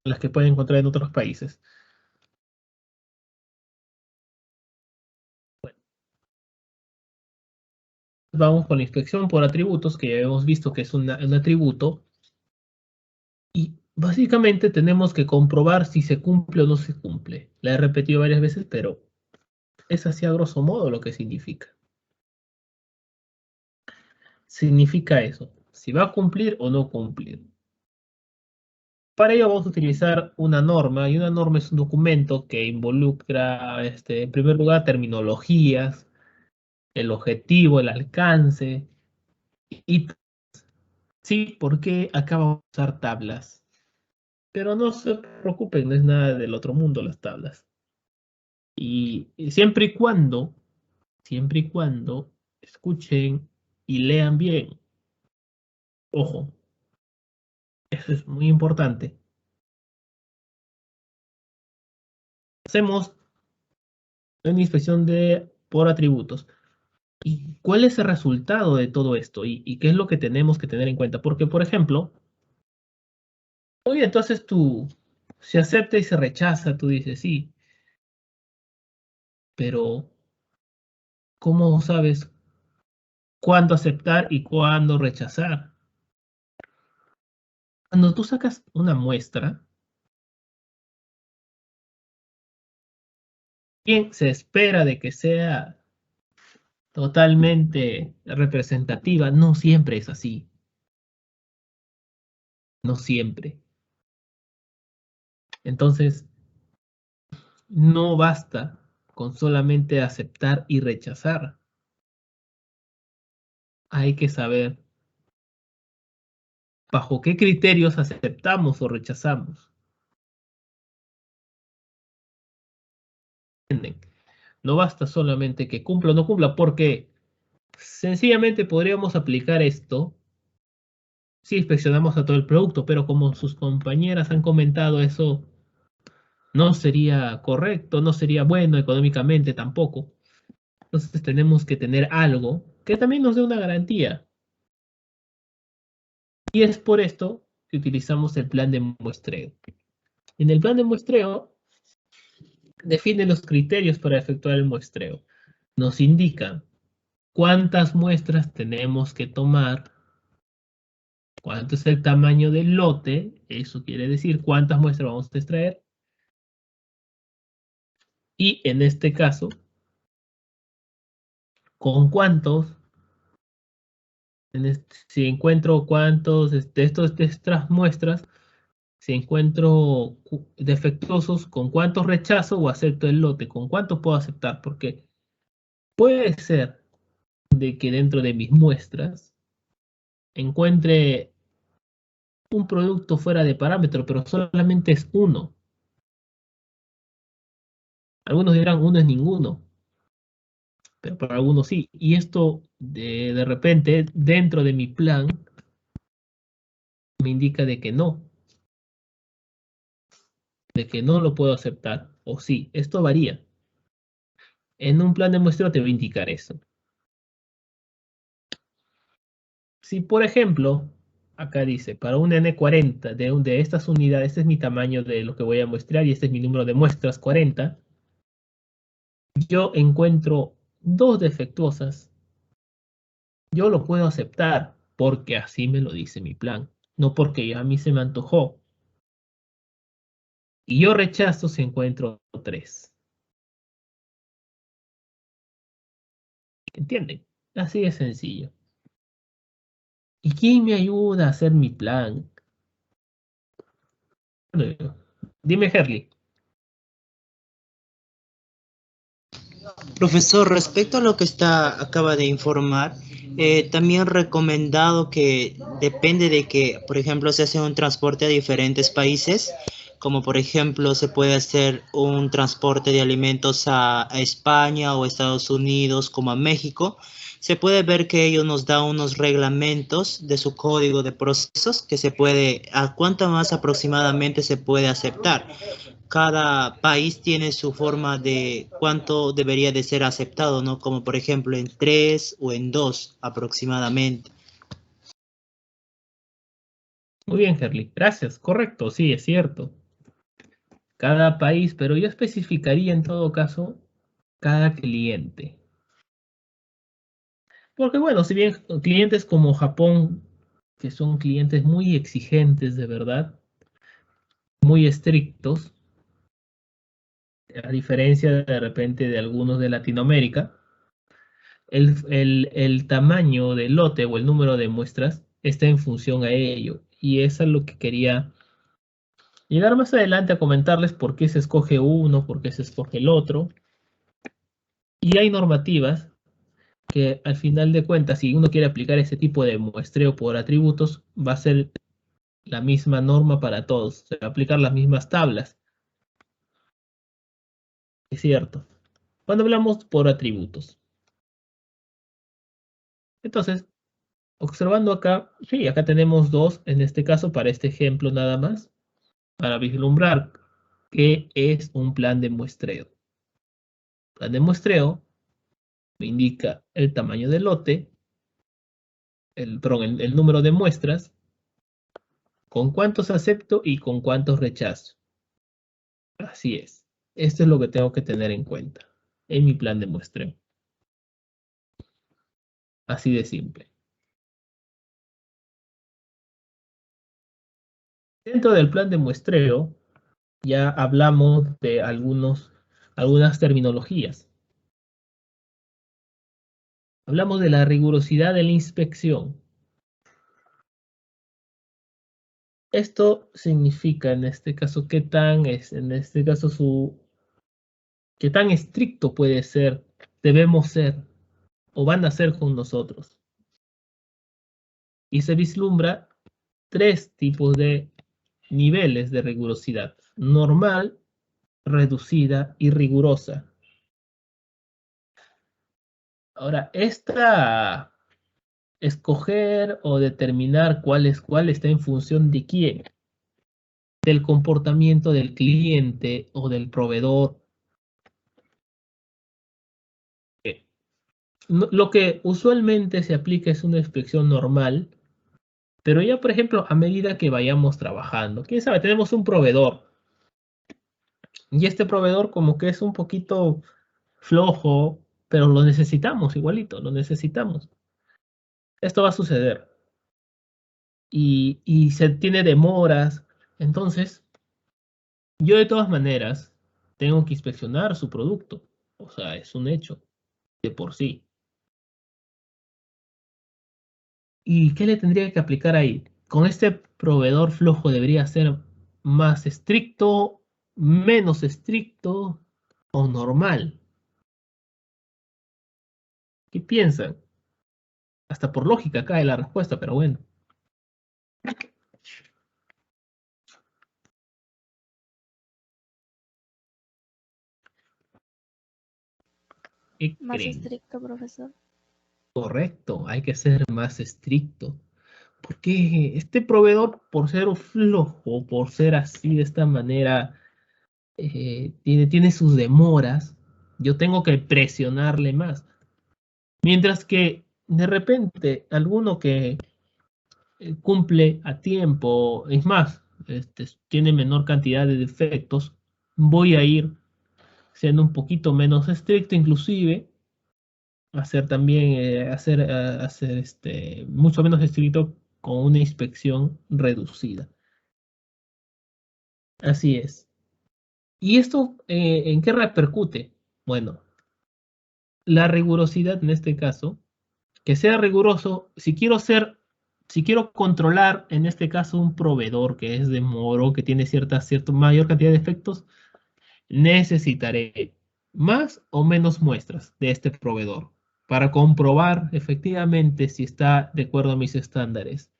las que pueden encontrar en otros países. Vamos con la inspección por atributos, que ya hemos visto que es un atributo. Y básicamente tenemos que comprobar si se cumple o no se cumple. La he repetido varias veces, pero es así a grosso modo lo que significa. Significa eso, si va a cumplir o no cumplir. Para ello vamos a utilizar una norma, y una norma es un documento que involucra, en primer lugar, terminologías, el objetivo, el alcance, y sí, porque acá vamos a usar tablas. Pero no se preocupen, no es nada del otro mundo las tablas. Y siempre y cuando escuchen y lean bien. Ojo, eso es muy importante. Hacemos una inspección por atributos. ¿Y cuál es el resultado de todo esto? ¿Y qué es lo que tenemos que tener en cuenta? Porque, por ejemplo, oye, entonces tú, se acepta y se rechaza, tú dices sí, pero ¿cómo sabes cuándo aceptar y cuándo rechazar? Cuando tú sacas una muestra, bien se espera de que sea totalmente representativa, no siempre es así, no siempre. Entonces, no basta con solamente aceptar y rechazar. Hay que saber bajo qué criterios aceptamos o rechazamos. ¿Entienden? No basta solamente que cumpla o no cumpla, porque sencillamente podríamos aplicar esto si inspeccionamos a todo el producto, pero como sus compañeras han comentado, eso no sería correcto, no sería bueno económicamente tampoco. Entonces tenemos que tener algo que también nos dé una garantía. Y es por esto que utilizamos el plan de muestreo. En el plan de muestreo define los criterios para efectuar el muestreo. Nos indica cuántas muestras tenemos que tomar, cuánto es el tamaño del lote, eso quiere decir cuántas muestras vamos a extraer, y en este caso, con cuántos, si encuentro cuántos de estas muestras, si encuentro defectuosos, con cuántos rechazo o acepto el lote, con cuánto puedo aceptar, porque puede ser de que dentro de mis muestras encuentre un producto fuera de parámetro, pero solamente es uno. Algunos dirán uno es ninguno, pero para algunos sí. Y esto de repente dentro de mi plan me indica de que no lo puedo aceptar. O sí, esto varía. En un plan de muestreo te va a indicar eso. Si por ejemplo, acá dice, para un N40 de estas unidades, este es mi tamaño de lo que voy a muestrear y este es mi número de muestras 40, yo encuentro dos defectuosas, yo lo puedo aceptar porque así me lo dice mi plan, no porque a mí se me antojó. Y yo rechazo si encuentro tres. ¿Entienden? Así de sencillo. ¿Y quién me ayuda a hacer mi plan? Bueno, dime, Herly. Profesor, respecto a lo que acaba de informar, también recomendado que depende de que, por ejemplo, se hace un transporte a diferentes países, como por ejemplo se puede hacer un transporte de alimentos a España o Estados Unidos, como a México. Se puede ver que ellos nos dan unos reglamentos de su código de procesos que se puede, a cuánto más aproximadamente se puede aceptar. Cada país tiene su forma de cuánto debería de ser aceptado, ¿no? Como por ejemplo en 3 o en 2 aproximadamente. Muy bien, Herly. Gracias. Correcto, sí, es cierto. cada país, pero yo especificaría en todo caso cada cliente. Porque bueno, si bien clientes como Japón, que son clientes muy exigentes de verdad, muy estrictos, a diferencia de repente de algunos de Latinoamérica, el tamaño del lote o el número de muestras está en función a ello. Y eso es lo que quería llegar más adelante a comentarles por qué se escoge uno, por qué se escoge el otro. Y hay normativas que al final de cuentas, si uno quiere aplicar ese tipo de muestreo por atributos, va a ser la misma norma para todos, se va a aplicar las mismas tablas. Es cierto. Cuando hablamos por atributos. Entonces, observando acá, sí, acá tenemos dos, en este caso, para este ejemplo nada más, para vislumbrar qué es un plan de muestreo. Plan de muestreo me indica el tamaño del lote, el número de muestras, con cuántos acepto y con cuántos rechazo. Así es. Esto es lo que tengo que tener en cuenta en mi plan de muestreo. Así de simple. Dentro del plan de muestreo ya hablamos de algunas terminologías. Hablamos de la rigurosidad de la inspección. Esto significa en este caso qué tan es, en este caso qué tan estricto puede ser, debemos ser o van a ser con nosotros. Y se vislumbra tres tipos de niveles de rigurosidad: normal, reducida y rigurosa. Ahora, escoger o determinar cuál es cuál está en función de quién, del comportamiento del cliente o del proveedor. Lo que usualmente se aplica es una inspección normal, pero ya, por ejemplo, a medida que vayamos trabajando, quién sabe, tenemos un proveedor y este proveedor como que es un poquito flojo, pero lo necesitamos igualito, lo necesitamos. Esto va a suceder y se tiene demoras. Entonces, yo de todas maneras tengo que inspeccionar su producto. O sea, es un hecho de por sí. ¿Y qué le tendría que aplicar ahí? Con este proveedor flojo debería ser más estricto, menos estricto o normal. ¿Qué piensan? Hasta por lógica cae la respuesta, pero bueno. ¿Qué Más creen? estricto, profesor. Correcto, hay que ser más estricto. Porque este proveedor, por ser flojo, por ser así de esta manera, tiene sus demoras, yo tengo que presionarle más. Mientras que de repente alguno que cumple a tiempo, es más, tiene menor cantidad de defectos, voy a ir siendo un poquito menos estricto, inclusive hacer también, hacer mucho menos estricto con una inspección reducida. Así es. ¿Y esto en qué repercute? Bueno, la rigurosidad en este caso, que sea riguroso, si quiero controlar en este caso un proveedor que es de moro, que tiene cierta mayor cantidad de efectos, necesitaré más o menos muestras de este proveedor para comprobar efectivamente si está de acuerdo a mis estándares.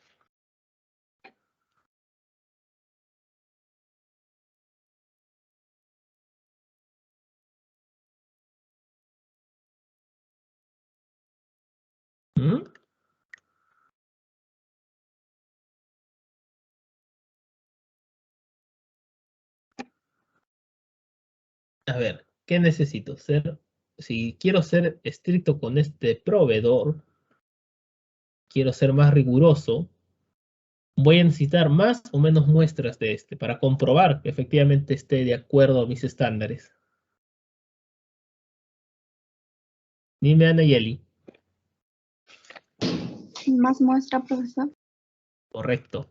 ¿Mm? A ver, ¿qué necesito? Si quiero ser estricto con este proveedor, quiero ser más riguroso, voy a necesitar más o menos muestras de este para comprobar que efectivamente esté de acuerdo a mis estándares. Dime, Ana Yeli. Más muestra, profesor. Correcto.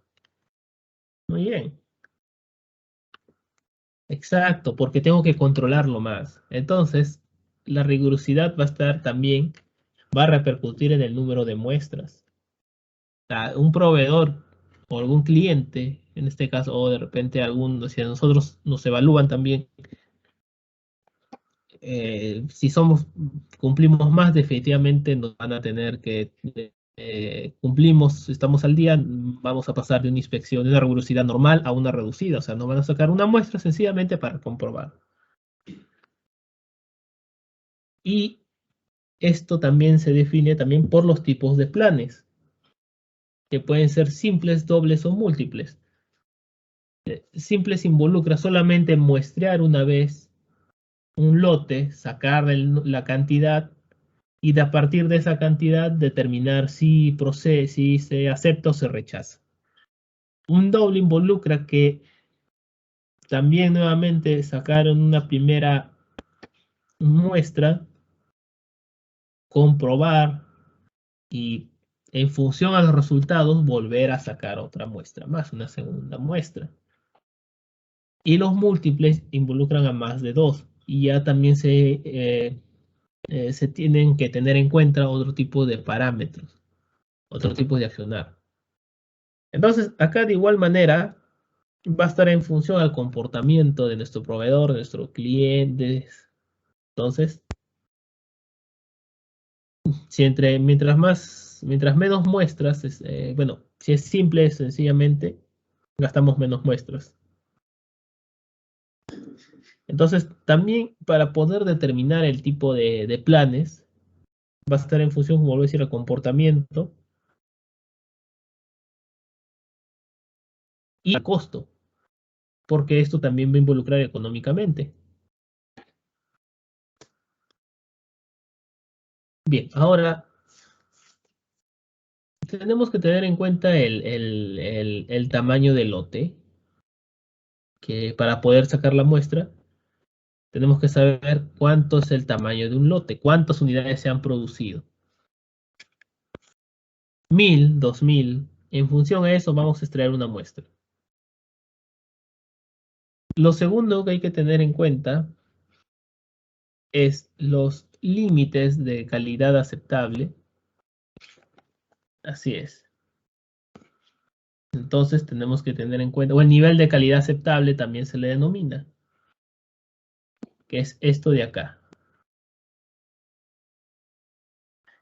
Muy bien. Exacto, porque tengo que controlarlo más. Entonces, la rigurosidad va a estar también, va a repercutir en el número de muestras. Un proveedor o algún cliente, en este caso, o de repente algún, si a nosotros nos evalúan también, si cumplimos más, definitivamente nos van a tener que, cumplimos, estamos al día, vamos a pasar de una inspección, de una rigurosidad normal a una reducida, o sea, nos van a sacar una muestra sencillamente para comprobar. Y esto también se define también por los tipos de planes, que pueden ser simples, dobles o múltiples. Simples involucra solamente muestrear una vez un lote, sacar la cantidad y a partir de esa cantidad determinar si procede, si se acepta o se rechaza. Un doble involucra que también nuevamente sacaron una primera muestra, comprobar y en función a los resultados volver a sacar otra muestra más, una segunda muestra. Y los múltiples involucran a más de dos y ya también se tienen que tener en cuenta otro tipo de parámetros, otro tipo de accionar. Entonces, acá de igual manera va a estar en función al comportamiento de nuestro proveedor, de nuestros clientes. Entonces, si mientras menos muestras, bueno, si es simple, sencillamente gastamos menos muestras. Entonces, también para poder determinar el tipo de planes, va a estar en función, como vuelvo a decir, al comportamiento y al costo, porque esto también va a involucrar económicamente. Bien, ahora tenemos que tener en cuenta el tamaño del lote, que para poder sacar la muestra, tenemos que saber cuánto es el tamaño de un lote, cuántas unidades se han producido. 1000, 2000, en función a eso vamos a extraer una muestra. Lo segundo que hay que tener en cuenta es los límites de calidad aceptable. Así es. Entonces tenemos que tener en cuenta, o el nivel de calidad aceptable también se le denomina, que es esto de acá.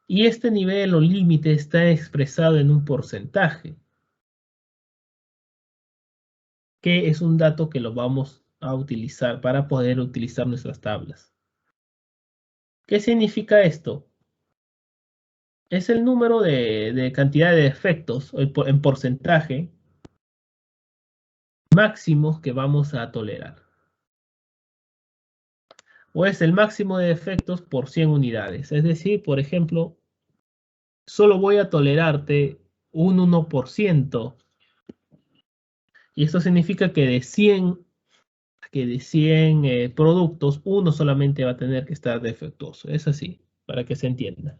Y este nivel o límite está expresado en un porcentaje, que es un dato que lo vamos a utilizar para poder utilizar nuestras tablas. ¿Qué significa esto? Es el número de cantidad de defectos en porcentaje máximos que vamos a tolerar. O es el máximo de defectos por 100 unidades. Es decir, por ejemplo, solo voy a tolerarte un 1%. Y esto significa que de 100 productos, uno solamente va a tener que estar defectuoso. Es así, para que se entienda.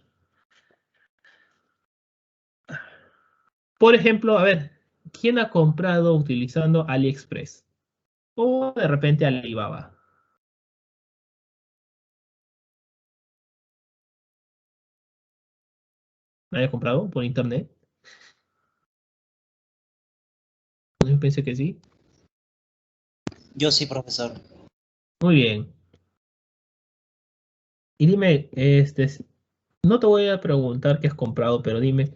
Por ejemplo, a ver, ¿quién ha comprado utilizando AliExpress? O de repente Alibaba. ¿Nadie ha comprado por internet? Yo pensé que sí. Yo sí, profesor. Muy bien. Y dime, no te voy a preguntar qué has comprado, pero dime,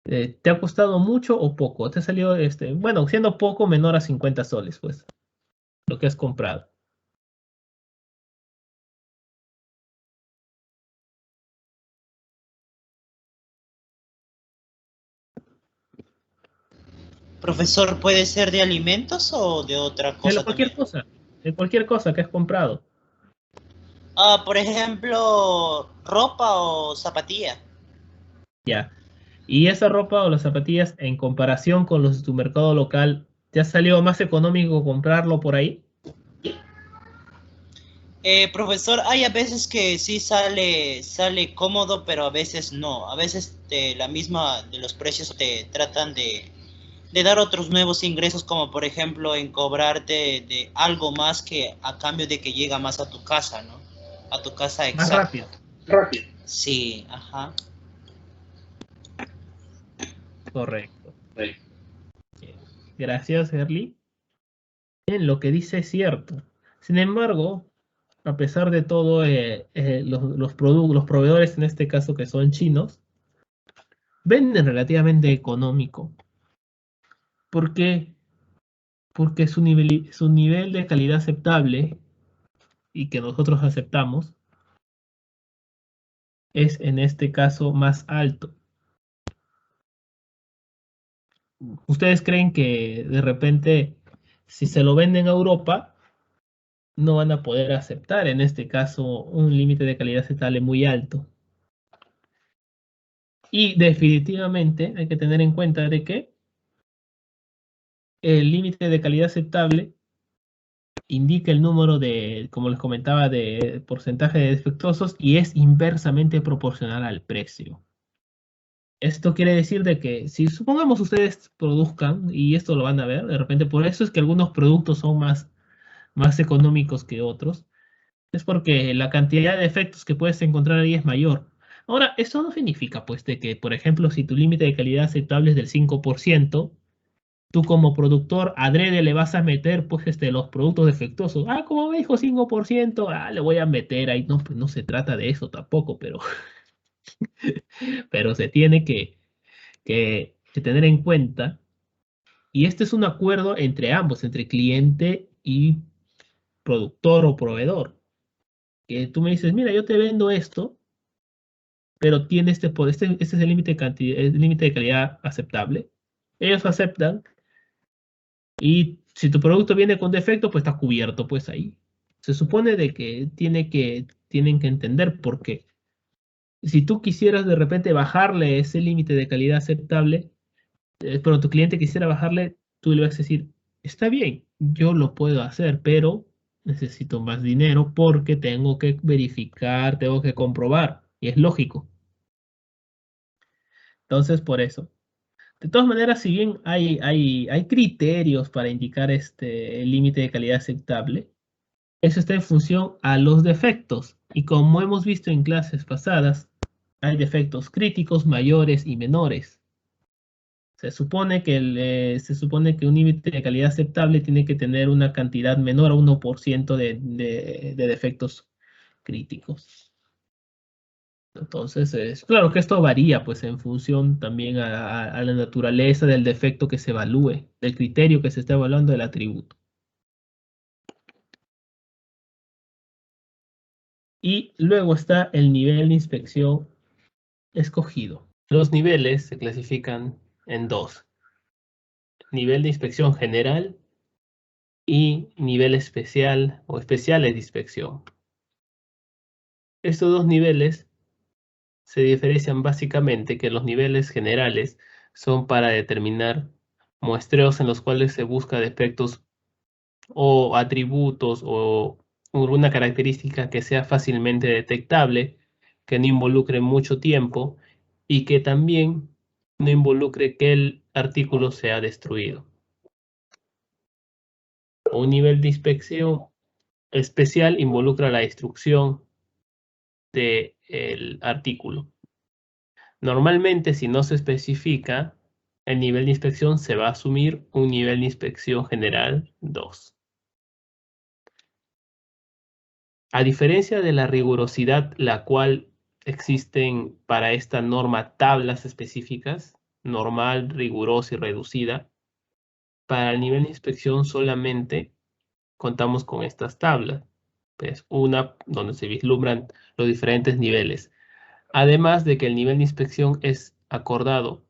¿te ha costado mucho o poco? ¿Te ha salido, bueno, siendo poco, menor a 50 soles, pues, lo que has comprado? Profesor, ¿puede ser de alimentos o de otra cosa también? De cualquier cosa que has comprado. Por ejemplo, ropa o zapatilla. Ya. Y esa ropa o las zapatillas, en comparación con los de tu mercado local, ¿te ha salido más económico comprarlo por ahí? Profesor, hay a veces que sí sale cómodo, pero a veces no. A veces de los precios te tratan de dar otros nuevos ingresos, como por ejemplo en cobrarte de algo más que a cambio de que llega más a tu casa, ¿no? A tu casa Más exacta. rápido. Rápido. Sí, ajá. Correcto. Bien. Gracias, Erly. Bien, lo que dice es cierto. Sin embargo, a pesar de todo, los proveedores, en este caso que son chinos, venden relativamente económico. ¿Por qué? Porque su nivel de calidad aceptable y que nosotros aceptamos es en este caso más alto. ¿Ustedes creen que de repente, si se lo venden a Europa, no van a poder aceptar en este caso un límite de calidad aceptable muy alto? Y definitivamente hay que tener en cuenta de que el límite de calidad aceptable indica el número de, como les comentaba, de porcentaje de defectuosos y es inversamente proporcional al precio. Esto quiere decir de que si supongamos ustedes produzcan, y esto lo van a ver, de repente por eso es que algunos productos son más económicos que otros, es porque la cantidad de efectos que puedes encontrar ahí es mayor. Ahora, eso no significa, pues, de que, por ejemplo, si tu límite de calidad aceptable es del 5%, tú como productor adrede le vas a meter, pues, los productos defectuosos. Ah, como me dijo 5%, le voy a meter ahí. No, pues no se trata de eso tampoco, pero se tiene que tener en cuenta. Y este es un acuerdo entre ambos, entre cliente y productor o proveedor. Que tú me dices, mira, yo te vendo esto, pero tiene este es el límite de cantidad, el límite de calidad aceptable. Ellos aceptan y si tu producto viene con defecto, pues está cubierto, pues ahí. Se supone de que tienen que entender por qué. Si tú quisieras de repente bajarle ese límite de calidad aceptable, pero tu cliente quisiera bajarle, tú le vas a decir, está bien, yo lo puedo hacer, pero necesito más dinero porque tengo que verificar, tengo que comprobar, y es lógico. Entonces, por eso. De todas maneras, si bien hay criterios para indicar el límite de calidad aceptable, eso está en función a los defectos. Y como hemos visto en clases pasadas, hay defectos críticos mayores y menores. Se supone que un límite de calidad aceptable tiene que tener una cantidad menor a 1% de defectos críticos. Entonces, claro que esto varía pues en función también a la naturaleza del defecto que se evalúe, del criterio que se está evaluando del atributo. Y luego está el nivel de inspección escogido. Los niveles se clasifican en dos: nivel de inspección general y nivel especial o especiales de inspección. Estos dos niveles se diferencian básicamente que los niveles generales son para determinar muestreos en los cuales se busca defectos o atributos o alguna característica que sea fácilmente detectable, que no involucre mucho tiempo y que también no involucre que el artículo sea destruido. Un nivel de inspección especial involucra la destrucción del artículo. Normalmente, si no se especifica el nivel de inspección, se va a asumir un nivel de inspección general 2. A diferencia de la rigurosidad, la cual existen para esta norma tablas específicas, normal, rigurosa y reducida, para el nivel de inspección solamente contamos con estas tablas. Pues una donde se vislumbran los diferentes niveles. Además de que el nivel de inspección es acordado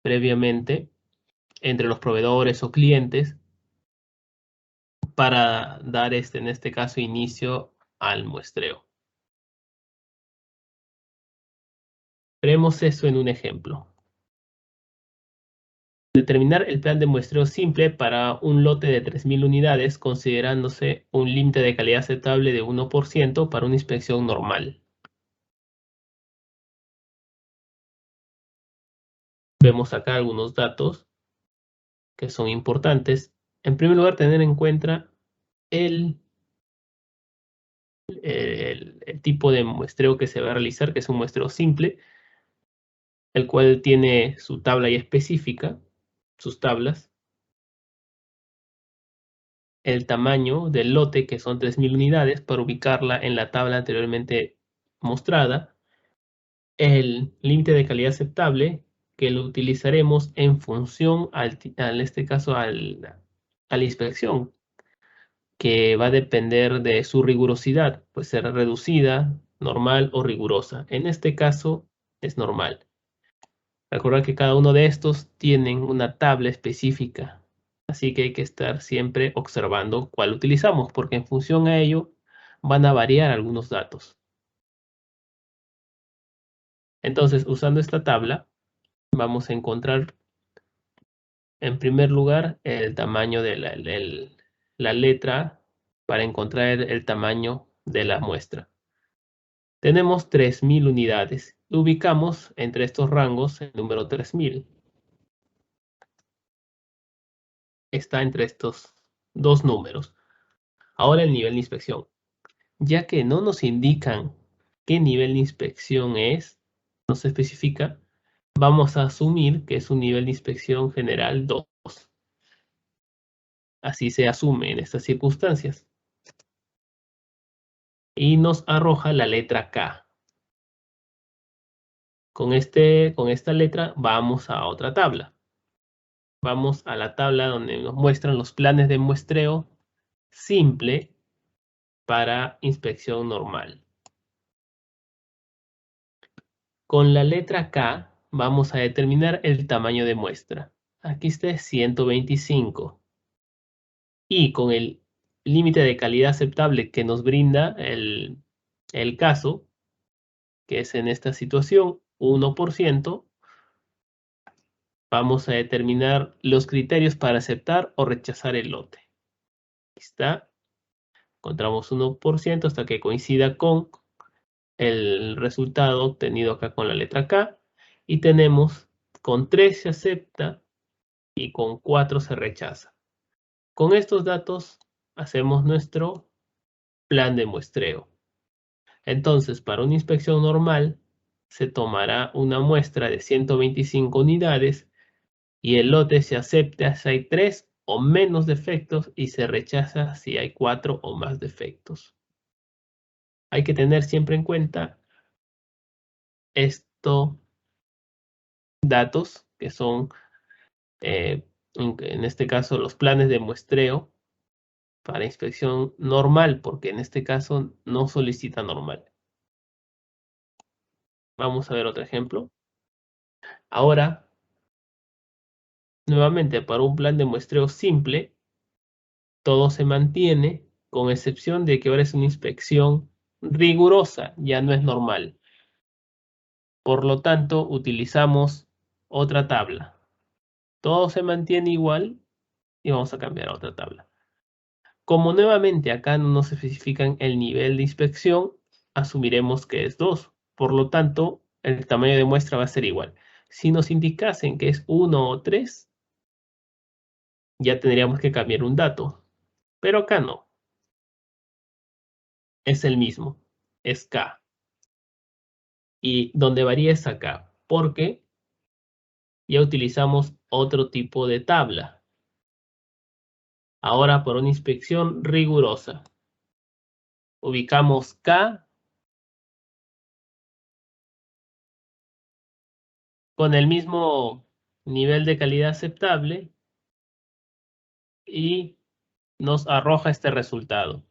previamente entre los proveedores o clientes para dar en este caso inicio al muestreo. Veremos eso en un ejemplo. Determinar el plan de muestreo simple para un lote de 3.000 unidades, considerándose un límite de calidad aceptable de 1% para una inspección normal. Vemos acá algunos datos que son importantes. En primer lugar, tener en cuenta el tipo de muestreo que se va a realizar, que es un muestreo simple, el cual tiene su tabla ya específica, sus tablas. El tamaño del lote, que son 3.000 unidades, para ubicarla en la tabla anteriormente mostrada. El límite de calidad aceptable, que lo utilizaremos en función este caso a la inspección, que va a depender de su rigurosidad, puede ser reducida, normal o rigurosa. En este caso es normal. Recuerda que cada uno de estos tienen una tabla específica, así que hay que estar siempre observando cuál utilizamos, porque en función a ello van a variar algunos datos. Entonces, usando esta tabla, vamos a encontrar en primer lugar el tamaño de la letra para encontrar el tamaño de la muestra. Tenemos 3.000 unidades. Ubicamos entre estos rangos el número 3.000. Está entre estos dos números. Ahora el nivel de inspección. Ya que no nos indican qué nivel de inspección es, no se especifica, vamos a asumir que es un nivel de inspección general 2. Así se asume en estas circunstancias. Y nos arroja la letra K. Con esta letra vamos a otra tabla. Vamos a la tabla donde nos muestran los planes de muestreo simple para inspección normal. Con la letra K vamos a determinar el tamaño de muestra. Aquí está 125. Y con el límite de calidad aceptable que nos brinda el caso, que es en esta situación 1%, vamos a determinar los criterios para aceptar o rechazar el lote. Aquí está. Encontramos 1% hasta que coincida con el resultado obtenido acá con la letra K. Y tenemos con 3 se acepta y con 4 se rechaza. Con estos datos hacemos nuestro plan de muestreo. Entonces, para una inspección normal, se tomará una muestra de 125 unidades y el lote se acepta si hay 3 o menos defectos y se rechaza si hay 4 o más defectos. Hay que tener siempre en cuenta estos datos que son, en este caso, los planes de muestreo para inspección normal, porque en este caso no solicita normal. Vamos a ver otro ejemplo. Ahora, nuevamente, para un plan de muestreo simple, todo se mantiene, con excepción de que ahora es una inspección rigurosa, ya no es normal. Por lo tanto, utilizamos otra tabla. Todo se mantiene igual y vamos a cambiar a otra tabla. Como nuevamente acá no nos especifican el nivel de inspección, asumiremos que es 2. Por lo tanto, el tamaño de muestra va a ser igual. Si nos indicasen que es 1 o 3, ya tendríamos que cambiar un dato. Pero acá no. Es el mismo. Es K. Y donde varía es acá. Porque ya utilizamos otro tipo de tabla. Ahora por una inspección rigurosa. Ubicamos K con el mismo nivel de calidad aceptable y nos arroja este resultado.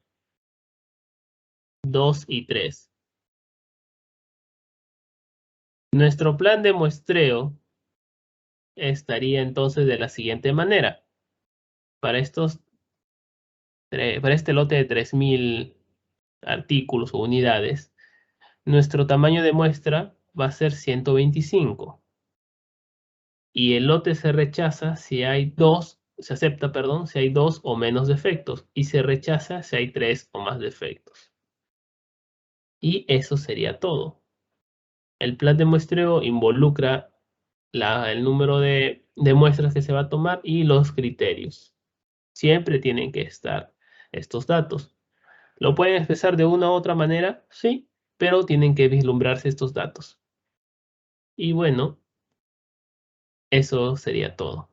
2 y 3. Nuestro plan de muestreo estaría entonces de la siguiente manera. Para este lote de 3.000 artículos o unidades, nuestro tamaño de muestra va a ser 125. Y el lote se rechaza si hay dos, se acepta, perdón, si hay 2 o menos defectos. Y se rechaza si hay 3 o más defectos. Y eso sería todo. El plan de muestreo involucra el número de muestras que se va a tomar y los criterios. Siempre tienen que estar estos datos. ¿Lo pueden expresar de una u otra manera? Sí, pero tienen que vislumbrarse estos datos. Y bueno, eso sería todo.